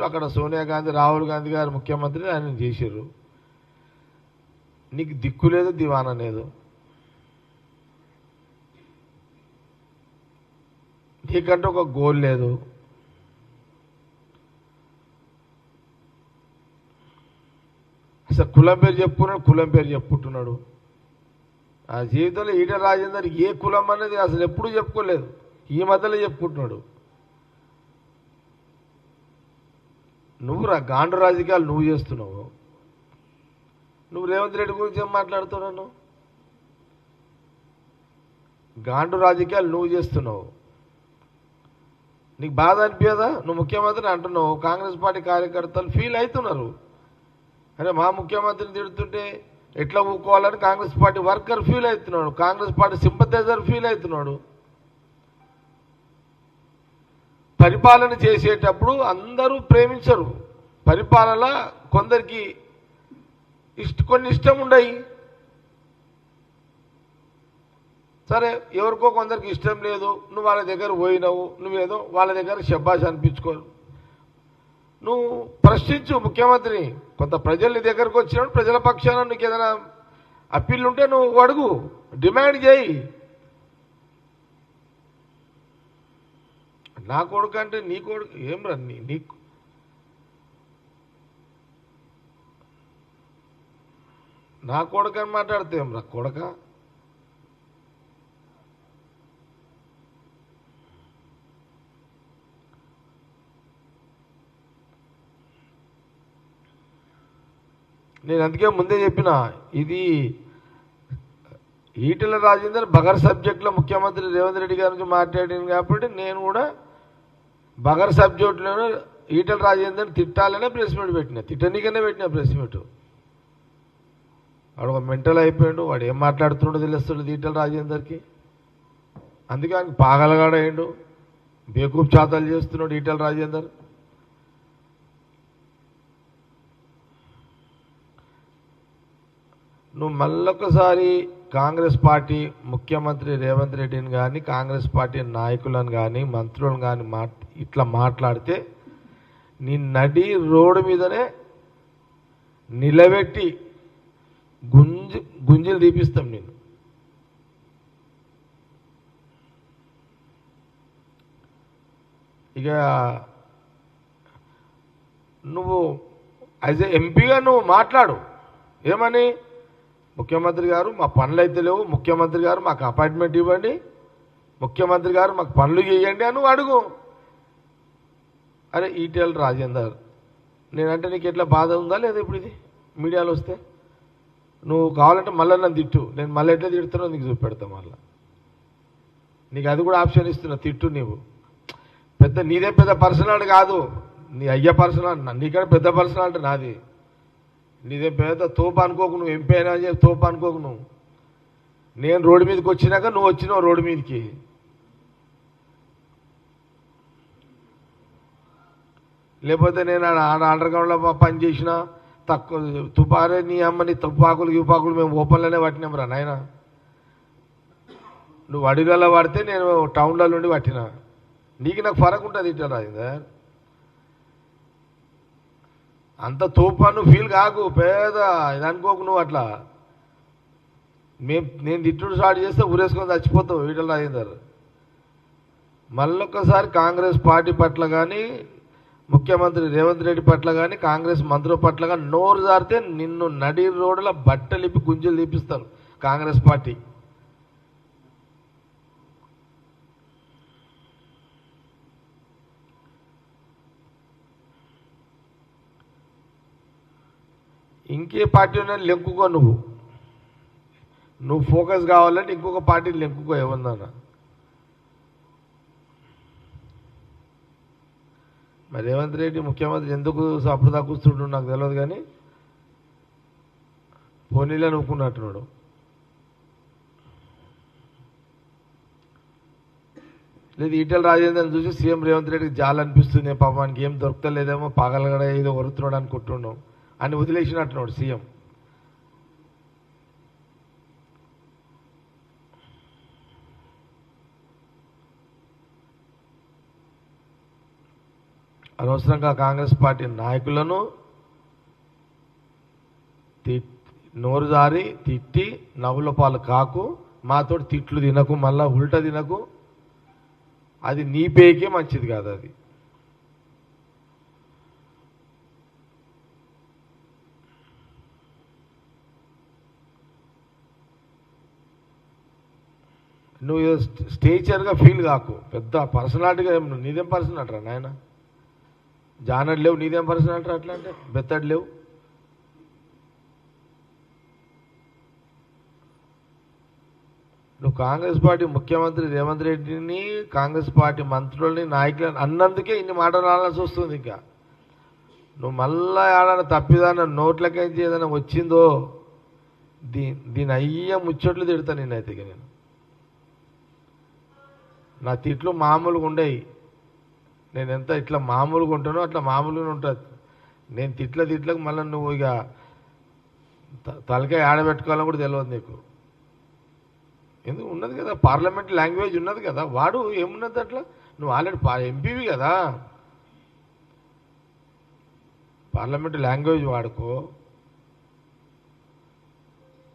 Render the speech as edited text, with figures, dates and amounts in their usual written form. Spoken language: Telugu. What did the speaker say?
అక్కడ సోనియా గాంధీ రాహుల్ గాంధీ గారు ముఖ్యమంత్రి ఆయన చేశారు. నీకు దిక్కు లేదు, దివానా లేదు. నీకంటే ఒక గోల్ లేదు. అసలు కులం పేరు చెప్పుకున్నాడు, కులం పేరు చెప్పుకుంటున్నాడు. ఆ జీవితంలో ఈటెల రాజేందర్ ఏ కులం అనేది అసలు ఎప్పుడూ చెప్పుకోలేదు, ఈ మధ్యలో చెప్పుకుంటున్నాడు. నువ్వు గాండు రాజకీయాలు నువ్వు చేస్తున్నావు. నువ్వు రేవంత్ రెడ్డి గురించి ఏం మాట్లాడుతున్నావు? గాండు రాజకీయాలు నువ్వు చేస్తున్నావు. నీకు బాధ అనిపించదా? నువ్వు ముఖ్యమంత్రిని అంటున్నావు, కాంగ్రెస్ పార్టీ కార్యకర్తలు ఫీల్ అవుతున్నారు. అరే మా ముఖ్యమంత్రిని తిడుతుంటే ఎట్లా ఊకోవాలని కాంగ్రెస్ పార్టీ వర్కర్ ఫీల్ అవుతున్నాడు, కాంగ్రెస్ పార్టీ సింపథైజర్ ఫీల్ అవుతున్నాడు. పరిపాలన చేసేటప్పుడు అందరూ ప్రేమించరు. పరిపాలన కొందరికి కొన్ని ఇష్టం ఉండయి. సరే, ఎవరికో కొందరికి ఇష్టం లేదు, నువ్వు వాళ్ళ దగ్గర పోయినావు, నువ్వేదో వాళ్ళ దగ్గర శబ్బాష్ అనిపించుకో. నువ్వు ప్రశ్నించు ముఖ్యమంత్రిని. కొంత ప్రజలు నీ దగ్గరకు వచ్చినప్పుడు ప్రజల పక్షాన నీకు ఏదైనా అప్పీల్ ఉంటే నువ్వు అడుగు, డిమాండ్ చేయి. నా కొడుకు అంటే నీ కొడుకు ఏం రా? నీకు నా కొడుకు అని మాట్లాడితే ఏం రా కొడక? నేను అందుకే ముందే చెప్పిన, ఇది ఈటెల రాజేందర్ బగర్ సబ్జెక్టులో ముఖ్యమంత్రి రేవంత్ రెడ్డి గారి నుంచి మాట్లాడింది కాబట్టి నేను కూడా బగర్ సబ్జెక్టులోనే ఈటెల రాజేందర్ తిట్టాలనే ప్రెస్ మీట్ పెట్టిన, తిట్టనీకనే పెట్టిన ప్రెస్ మీట్. వాడు ఒక మెంటల్ అయిపోయాడు, వాడు ఏం మాట్లాడుతుండో తెలుస్తుంది ఈటెల రాజేందర్కి. అందుకే ఆయనకి పాగలగాడయ్యాడు, బేకూఫ్ చాతాలు చేస్తున్నాడు ఈటెల రాజేందర్. నువ్వు మళ్ళొకసారి కాంగ్రెస్ పార్టీ ముఖ్యమంత్రి రేవంత్ రెడ్డిని కానీ, కాంగ్రెస్ పార్టీ నాయకులను కానీ, మంత్రులను కానీ ఇట్లా మాట్లాడితే నీ నడి రోడ్డు మీదనే నిలబెట్టి గుంజలు తీపిస్తాం నేను. ఇక నువ్వు యాజ్ ఏ ఎంపీగా నువ్వు మాట్లాడు. ఏమని? ముఖ్యమంత్రి గారు మా పనులు అయితే లేవు, ముఖ్యమంత్రి గారు మాకు అపాయింట్మెంట్ ఇవ్వండి, ముఖ్యమంత్రి గారు మాకు పనులు చేయండి అని నువ్వు అడుగు. అరే ఈటెల రాజేందర్, నేనంటే నీకు ఎట్లా బాధ ఉందా లేదా? ఇప్పుడు ఇది మీడియాలో వస్తే నువ్వు కావాలంటే మళ్ళీ నన్ను తిట్టు, నేను మళ్ళీ ఎట్లా తిడుతున్నావు నీకు చూపెడతా. మళ్ళీ నీకు అది కూడా ఆప్షన్ ఇస్తున్నా, తిట్టు. నీవు నీదే పెద్ద పర్సనాలిటీ కాదు, నీ అయ్యే పర్సనాలిటీ, నీకంటే పెద్ద పర్సనాలిటీ నాది. నీదే పెద్ద తోపు అనుకోకు, నువ్వు ఎంపీ అయినా అని చెప్పి తోపు అనుకోకు. నువ్వు నేను రోడ్డు మీదకి వచ్చినాక నువ్వు వచ్చినావు రోడ్డు మీదకి. లేకపోతే నేను అండర్ గ్రౌండ్లో పని చేసిన తక్కువ తుపారే నీ అమ్మని తుపాకులు మేము ఓపెన్లోనే పట్టినాం రా నాయన. నువ్వు అడవిలలో పడితే నేను టౌన్లో నుండి పట్టినా. నీకు నాకు ఫరక్ ఉంటుంది ఇట్లా రాజేందర్. అంత తోపాను ఫీల్ కాకు, పేద ఇది అనుకోకు నువ్వు. అట్లా నేను తిట్టుడు స్టార్ట్ చేస్తే ఊరేసుకొని చచ్చిపోతావు ఈటెల రాజేందర్. మళ్ళొక్కసారి కాంగ్రెస్ పార్టీ పట్ల కానీ, ముఖ్యమంత్రి రేవంత్ రెడ్డి పట్ల కానీ, కాంగ్రెస్ మంత్రుల పట్ల కానీ నోరు జారితే నిన్ను నడి రోడ్ల బట్టలిప్పి గుంజలు తీపిస్తారు కాంగ్రెస్ పార్టీ. ఇంకే పార్టీ లెంకుకో. నువ్వు ఫోకస్ కావాలంటే ఇంకొక పార్టీని లెంకుకో ఏమన్నా. మరి రేవంత్ రెడ్డి ముఖ్యమంత్రి ఎందుకు అప్పుడు దాకా కూర్చుంటు నాకు తెలియదు, కానీ పోనీలే నవ్వుకున్నట్టున్నాడు. లేదు ఈటెల రాజేందర్ని చూసి సీఎం రేవంత్ రెడ్డికి జాలనిపిస్తుంది, పాపానికి ఏం దొరకలేదేమో, పాగలగడ ఏదో వరుతున్నాడు అనుకుంటున్నాం అని వదిలేసినట్టున్నాడు సీఎం. అనవసరంగా కాంగ్రెస్ పార్టీ నాయకులను నోరు జారి తిట్టి నవ్వుల పాలు కాకు, మాతోటి తిట్లు తినకు, మళ్ళా ఉల్టా తినకు. అది నీ పేకే మంచిది కాదు. అది నువ్వు స్టేచర్గా ఫీల్ కాకు, పెద్ద పర్సనాలిటీగా నీదేం పర్సనాలిటీ రా నాయన. జానడ్ లేవు, నీదేం పర్సనాలిటీ అట్లా అంటే బెత్తడు లేవు. నువ్వు కాంగ్రెస్ పార్టీ ముఖ్యమంత్రి రేవంత్ రెడ్డిని, కాంగ్రెస్ పార్టీ మంత్రులని, నాయకులని అన్నందుకే ఇన్ని మాటలు ఆడాల్సి వస్తుంది. ఇంకా నువ్వు మళ్ళా ఏడైనా తప్పిదాన నోట్లకేంచి ఏదైనా వచ్చిందో దీని అయ్య ముచ్చట్లు తిడతా నేనైతే. ఇక నేను నా తిట్లు మామూలుగా ఉండేవి. నేను ఎంత ఇట్లా మామూలుగా ఉంటానో అట్లా మామూలుగా ఉంటుంది. నేను తిట్లకు మళ్ళీ నువ్వు ఇక తలకాయ ఆడబెట్టుకోవాలని కూడా తెలియదు నీకు. ఎందుకు ఉన్నది కదా, పార్లమెంట్ లాంగ్వేజ్ ఉన్నది కదా, వాడు ఏమున్నది అట్లా. నువ్వు ఆల్రెడీ ఎంపీవి కదా, పార్లమెంట్ లాంగ్వేజ్ వాడుకో.